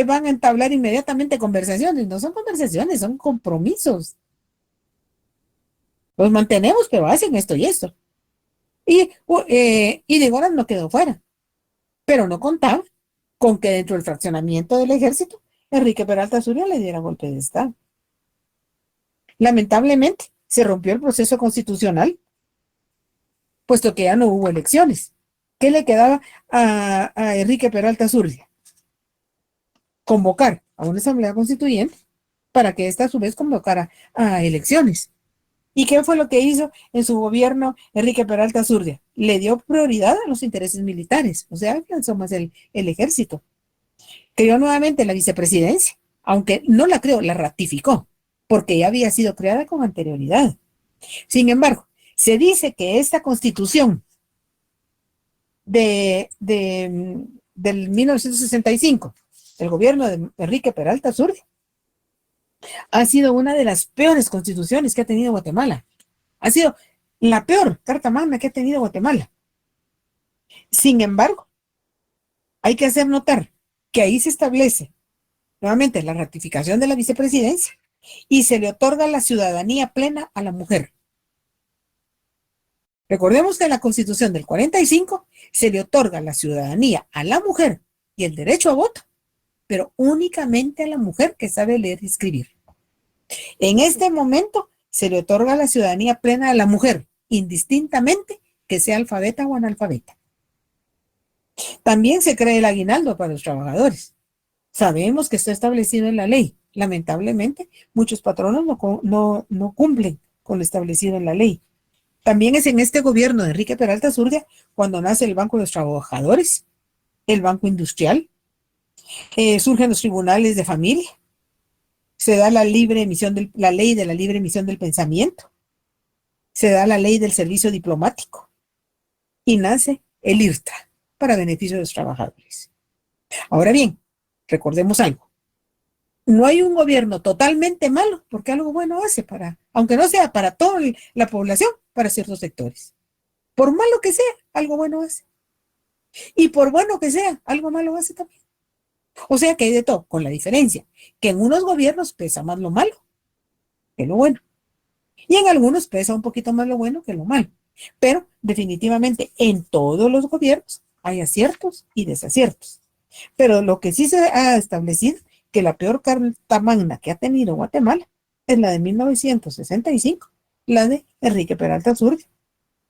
van a entablar inmediatamente conversaciones? No son conversaciones, son compromisos. Los mantenemos, pero hacen esto y esto. Y de Gómez no quedó fuera. Pero no contaba con que dentro del fraccionamiento del ejército, Enrique Peralta Zurdia le diera golpe de Estado. Lamentablemente, se rompió el proceso constitucional, puesto que ya no hubo elecciones. ¿Qué le quedaba a Enrique Peralta Zurdia? Convocar a una asamblea constituyente para que ésta a su vez convocara a elecciones. ¿Y qué fue lo que hizo en su gobierno Enrique Peralta Zurdia? Le dio prioridad a los intereses militares, o sea, lanzó más el ejército. Creó nuevamente la vicepresidencia, aunque no la creó, la ratificó, porque ya había sido creada con anterioridad. Sin embargo, se dice que esta constitución del 1965, el gobierno de Enrique Peralta Zurdia, ha sido una de las peores constituciones que ha tenido Guatemala. Ha sido la peor carta magna que ha tenido Guatemala. Sin embargo, hay que hacer notar que ahí se establece nuevamente la ratificación de la vicepresidencia y se le otorga la ciudadanía plena a la mujer. Recordemos que en la Constitución del 45 se le otorga la ciudadanía a la mujer y el derecho a voto, pero únicamente a la mujer que sabe leer y escribir. En este momento se le otorga la ciudadanía plena a la mujer, indistintamente que sea alfabeta o analfabeta. También se crea el aguinaldo para los trabajadores. Sabemos que está establecido en la ley. Lamentablemente, muchos patronos no cumplen con lo establecido en la ley. También es en este gobierno de Enrique Peralta Zurdia cuando nace el Banco de los Trabajadores, el Banco Industrial, surgen los tribunales de familia, se da la ley de la libre emisión del pensamiento, se da la ley del servicio diplomático y nace el IRTRA para beneficio de los trabajadores. Ahora bien, recordemos algo. No hay un gobierno totalmente malo porque algo bueno hace aunque no sea para toda la población, para ciertos sectores. Por malo que sea, algo bueno hace. Y por bueno que sea, algo malo hace también. O sea que hay de todo, con la diferencia que en unos gobiernos pesa más lo malo que lo bueno. Y en algunos pesa un poquito más lo bueno que lo malo. Pero definitivamente en todos los gobiernos hay aciertos y desaciertos. Pero lo que sí se ha establecido que la peor carta magna que ha tenido Guatemala es la de 1965, la de Enrique Peralta Zurdia,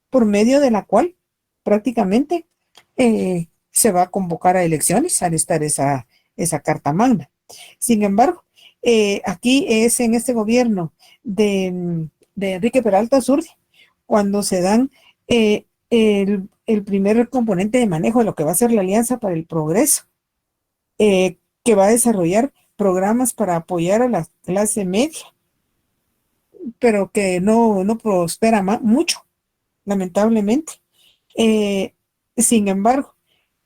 por medio de la cual prácticamente se va a convocar a elecciones al estar esa carta magna. Sin embargo, aquí es en este gobierno de Enrique Peralta Zurdia cuando se dan el primer componente de manejo de lo que va a ser la Alianza para el Progreso, que va a desarrollar programas para apoyar a la clase media, pero que no prospera mucho, lamentablemente. Sin embargo,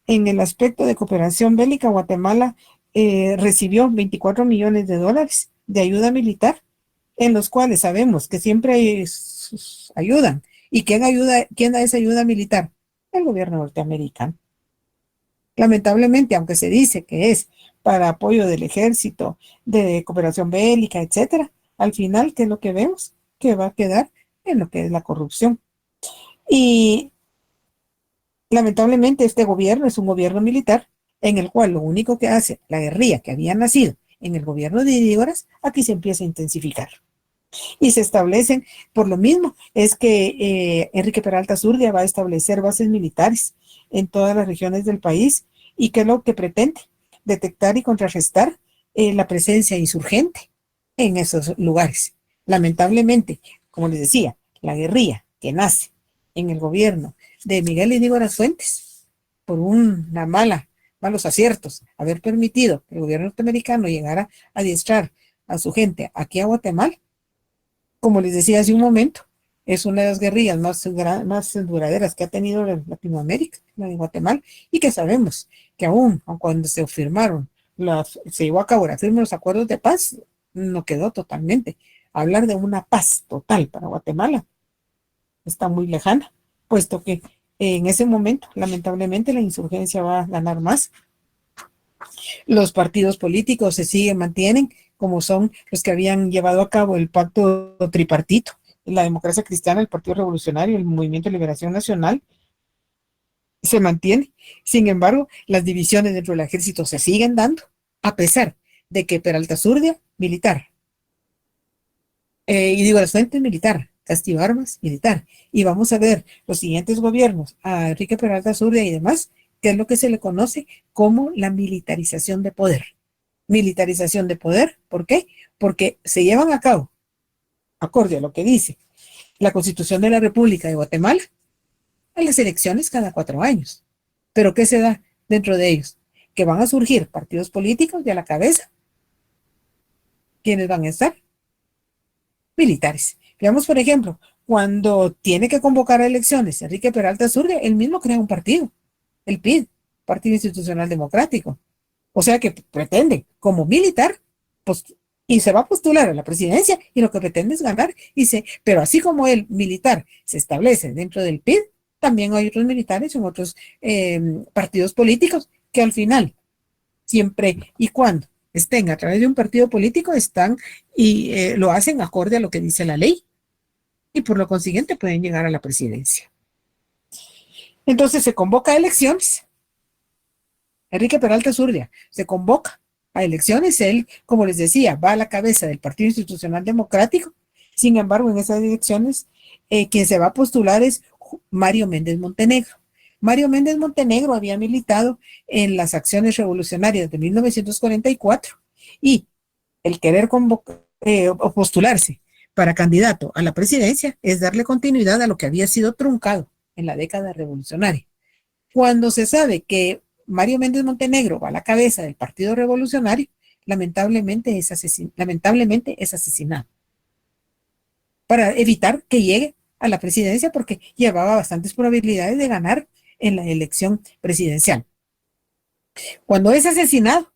en el aspecto de cooperación bélica, Guatemala recibió $24 millones de ayuda militar, en los cuales sabemos que siempre ayudan. ¿Y quién da esa ayuda militar? El gobierno norteamericano. Lamentablemente, aunque se dice que es para apoyo del ejército, de cooperación bélica, etcétera, al final, ¿qué es lo que vemos? Que va a quedar en lo que es la corrupción. Y lamentablemente este gobierno es un gobierno militar en el cual lo único que hace la guerrilla que había nacido en el gobierno de Dígoras, aquí se empieza a intensificar. Y se establecen, por lo mismo, es que Enrique Peralta Zurdia va a establecer bases militares en todas las regiones del país y que es lo que pretende, detectar y contrarrestar la presencia insurgente en esos lugares. Lamentablemente, como les decía, la guerrilla que nace en el gobierno de Miguel Ydígoras Fuentes, por malos aciertos, haber permitido que el gobierno norteamericano llegara a adiestrar a su gente aquí a Guatemala, como les decía hace un momento, es una de las guerrillas más duraderas que ha tenido Latinoamérica, la de Guatemala, y que sabemos que aún cuando se firmaron, se llevó a cabo la firma de los acuerdos de paz, no quedó totalmente. Hablar de una paz total para Guatemala está muy lejana, puesto que en ese momento, lamentablemente, la insurgencia va a ganar más. Los partidos políticos mantienen, como son los que habían llevado a cabo el pacto tripartito, la Democracia Cristiana, el Partido Revolucionario, el Movimiento de Liberación Nacional, se mantiene. Sin embargo, las divisiones dentro del ejército se siguen dando, a pesar de que Peralta Zurdia, militar, y digo, las fuentes militar, Castillo Armas, militar, y vamos a ver los siguientes gobiernos, a Enrique Peralta Zurdia y demás, que es lo que se le conoce como la militarización de poder. Militarización de poder, ¿por qué? Porque se llevan a cabo, acorde a lo que dice la Constitución de la República de Guatemala, a las elecciones cada 4 años. ¿Pero qué se da dentro de ellos? Que van a surgir partidos políticos y a la cabeza, ¿quiénes van a estar? Militares. Veamos, por ejemplo, cuando tiene que convocar a elecciones Enrique Peralta Zurdia, él mismo crea un partido, el PID, Partido Institucional Democrático. O sea que pretende, como militar, y se va a postular a la presidencia, y lo que pretende es ganar, pero así como el militar se establece dentro del PID, también hay otros militares en otros partidos políticos que al final, siempre y cuando estén a través de un partido político, están y lo hacen acorde a lo que dice la ley, y por lo consiguiente pueden llegar a la presidencia. Entonces se convoca a elecciones. Enrique Peralta Zurdia se convoca a elecciones, él, como les decía, va a la cabeza del Partido Institucional Democrático. Sin embargo, en esas elecciones, quien se va a postular es Mario Méndez Montenegro. Mario Méndez Montenegro había militado en las acciones revolucionarias de 1944 y el querer o postularse para candidato a la presidencia es darle continuidad a lo que había sido truncado en la década revolucionaria. Cuando se sabe que Mario Méndez Montenegro va a la cabeza del Partido Revolucionario, lamentablemente es asesinado para evitar que llegue a la presidencia, porque llevaba bastantes probabilidades de ganar en la elección presidencial. Cuando es asesinado,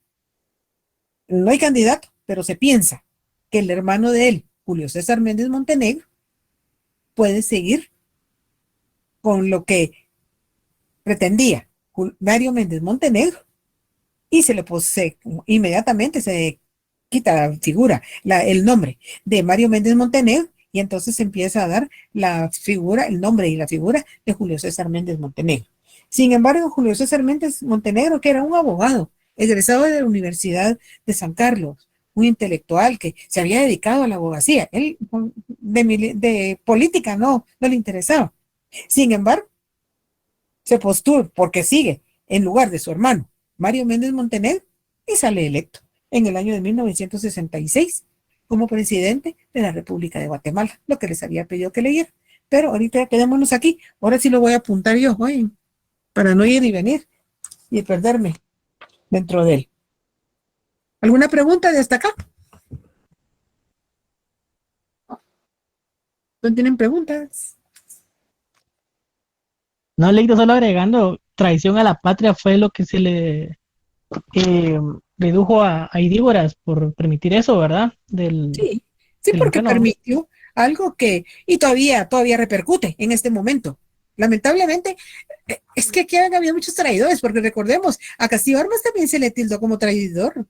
no hay candidato, pero se piensa que el hermano de él, Julio César Méndez Montenegro, puede seguir con lo que pretendía Mario Méndez Montenegro, y inmediatamente se quita la figura, el nombre de Mario Méndez Montenegro, y entonces se empieza a dar el nombre y la figura de Julio César Méndez Montenegro. Sin embargo, Julio César Méndez Montenegro, que era un abogado egresado de la Universidad de San Carlos, un intelectual que se había dedicado a la abogacía, él de política no le interesaba. Sin embargo, se postula porque sigue en lugar de su hermano Mario Méndez Montenegro y sale electo en el año de 1966 como presidente de la República de Guatemala, lo que les había pedido que leyera. Pero ahorita quedémonos aquí, ahora sí lo voy a apuntar yo, para no ir y venir y perderme dentro de él. ¿Alguna pregunta de hasta acá? ¿No tienen preguntas? No, Leito, solo agregando, traición a la patria fue lo que se le redujo a Idígoras por permitir eso, ¿verdad? Sí, porque permitió algo que, y todavía repercute en este momento. Lamentablemente, es que aquí han habido muchos traidores, porque recordemos, a Castillo Armas también se le tildó como traidor.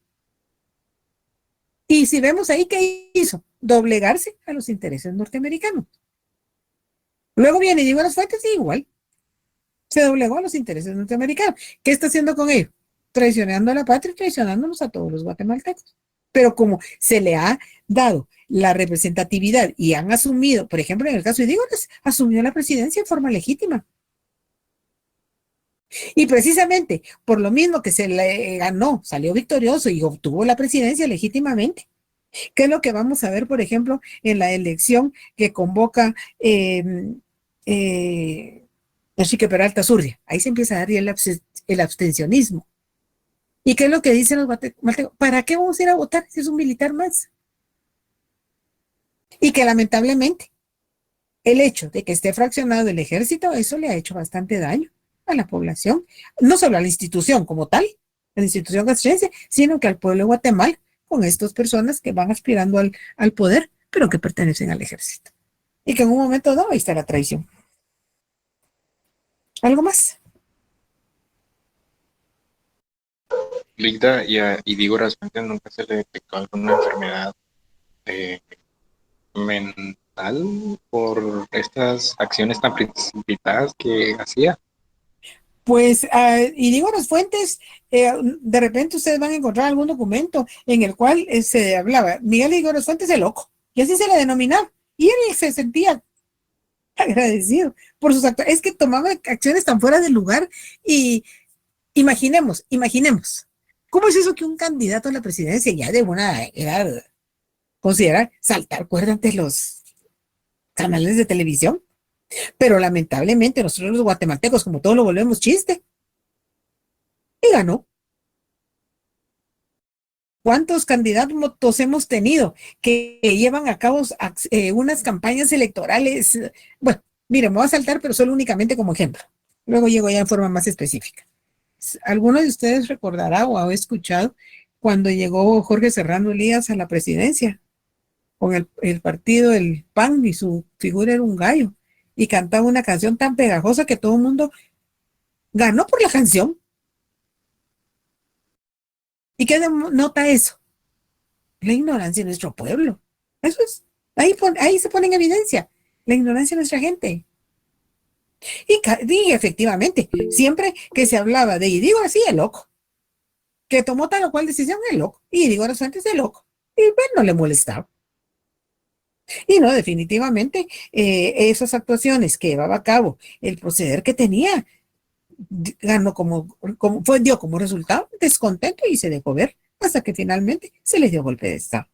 Y si vemos ahí, ¿qué hizo? Doblegarse a los intereses norteamericanos. Luego viene Idígoras Fuentes y igual. Se doblegó a los intereses norteamericanos. ¿Qué está haciendo con ellos? Traicionando a la patria y traicionándonos a todos los guatemaltecos. Pero como se le ha dado la representatividad y han asumido, por ejemplo, en el caso de Idígoras, asumió la presidencia en forma legítima. Y precisamente por lo mismo que se le ganó, salió victorioso y obtuvo la presidencia legítimamente. ¿Qué es lo que vamos a ver, por ejemplo, en la elección que convoca Enrique Peralta Zurria? Ahí se empieza a dar el abstencionismo. ¿Y qué es lo que dicen los guatemaltecos? ¿Para qué vamos a ir a votar si es un militar más? Y que lamentablemente el hecho de que esté fraccionado el ejército, eso le ha hecho bastante daño a la población, no solo a la institución como tal, a la institución castrense, sino que al pueblo de Guatemala, con estas personas que van aspirando al poder, pero que pertenecen al ejército. Y que en un momento dado ahí está la traición. ¿Algo más? Linda, y a Idígoras Fuentes nunca se le detectó alguna enfermedad mental por estas acciones tan precipitadas que hacía. Pues, y digo las fuentes, de repente ustedes van a encontrar algún documento en el cual se hablaba, Miguel Idígoras Fuentes el loco, y así se le denominaba, y él se sentía agradecido por sus actos, es que tomaba acciones tan fuera de lugar, y imaginemos, ¿cómo es eso que un candidato a la presidencia ya de una edad considera saltar cuerda ante los canales de televisión? Pero lamentablemente nosotros los guatemaltecos, como todos lo volvemos chiste. Y ganó. ¿Cuántos candidatos hemos tenido que llevan a cabo unas campañas electorales? Bueno, mire, me voy a saltar, pero solo únicamente como ejemplo. Luego llego ya en forma más específica. ¿Alguno de ustedes recordará o ha escuchado cuando llegó Jorge Serrano Elías a la presidencia con el partido, el PAN, y su figura era un gallo? Y cantaba una canción tan pegajosa que todo el mundo ganó por la canción. ¿Y qué denota eso? La ignorancia de nuestro pueblo. Eso es, ahí se pone en evidencia la ignorancia de nuestra gente. Y efectivamente, siempre que se hablaba de Idígoras, sí, el loco, que tomó tal o cual decisión, el loco, y Idígoras Fuentes, el loco, y bueno, no le molestaba. Y no, definitivamente, esas actuaciones que llevaba a cabo, el proceder que tenía, ganó dio como resultado descontento y se dejó ver hasta que finalmente se le dio golpe de estado.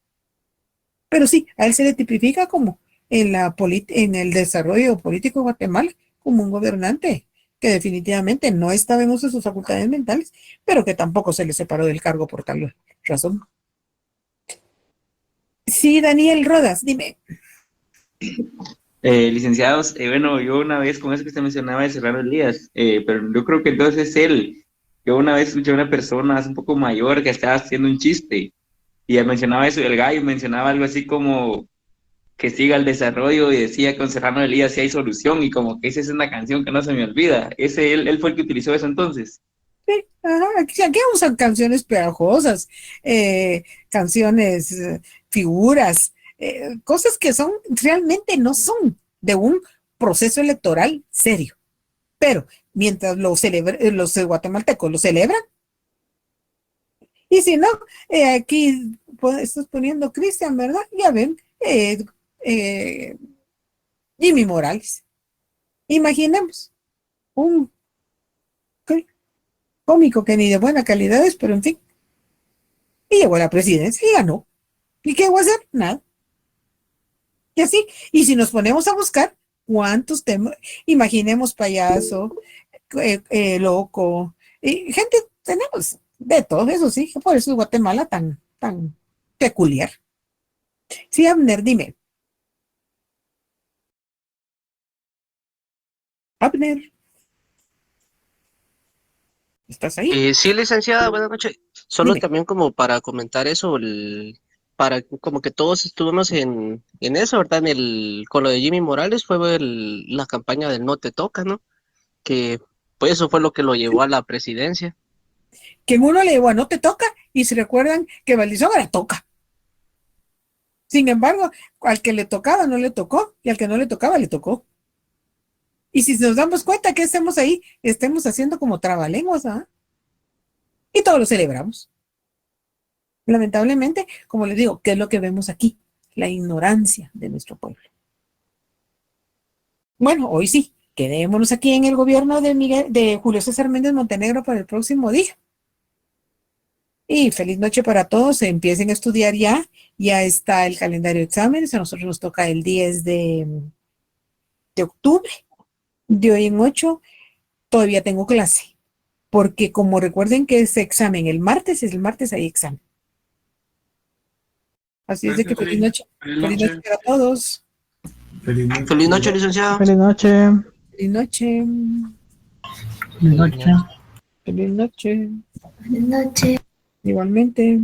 Pero sí, a él se le tipifica como en el desarrollo político de Guatemala como un gobernante que definitivamente no estaba en uso de sus facultades mentales, pero que tampoco se le separó del cargo por tal razón. Sí, Daniel Rodas, dime. Licenciados, bueno, yo una vez con eso que usted mencionaba de Serrano Elías, pero yo creo que entonces él, yo una vez escuché a una persona hace un poco mayor que estaba haciendo un chiste y él mencionaba eso del gallo, mencionaba algo así como que siga el desarrollo y decía con Serrano Elías si hay solución y como que esa es una canción que no se me olvida. Él fue el que utilizó eso entonces. Sí, aquí usan canciones pegajosas, canciones, figuras, cosas que realmente no son de un proceso electoral serio. Pero mientras los guatemaltecos lo celebran, y si no, aquí estás poniendo Cristian, ¿verdad? Ya ven, Jimmy Morales. Imaginemos un cómico que ni de buena calidad es, pero en fin. Y llegó a la presidencia y ganó. ¿Y qué va a hacer? Nada. Y así. Y si nos ponemos a buscar, ¿cuántos temas? Imaginemos payaso, loco, y gente, tenemos de todo eso, sí. Por eso es Guatemala tan peculiar. Sí, Abner, dime. Abner. ¿Estás ahí? Sí, licenciada, buenas noches. Solo Dime. también como para comentar eso, para como que todos estuvimos en eso, ¿verdad? Con lo de Jimmy Morales fue la campaña del No Te Toca, ¿no? Que pues eso fue lo que lo llevó a la presidencia. Que en uno le digo, no te toca, y se recuerdan que Valdizón era toca. Sin embargo, al que le tocaba no le tocó, y al que no le tocaba le tocó. Y si nos damos cuenta que estemos ahí, estemos haciendo como trabalenguas, ¿ah? Y todos lo celebramos. Lamentablemente, como les digo, ¿qué es lo que vemos aquí? La ignorancia de nuestro pueblo. Bueno, hoy sí, quedémonos aquí en el gobierno de Julio César Méndez Montenegro para el próximo día. Y feliz noche para todos, empiecen a estudiar ya. Ya está el calendario de exámenes, a nosotros nos toca el 10 de octubre. De hoy en 8 todavía tengo clase, porque como recuerden que es examen el martes hay examen. Así es de que feliz noche. Feliz noche para todos. Feliz noche, licenciada. Feliz noche. Feliz noche. Feliz noche. Feliz noche. Buenas noches. Igualmente.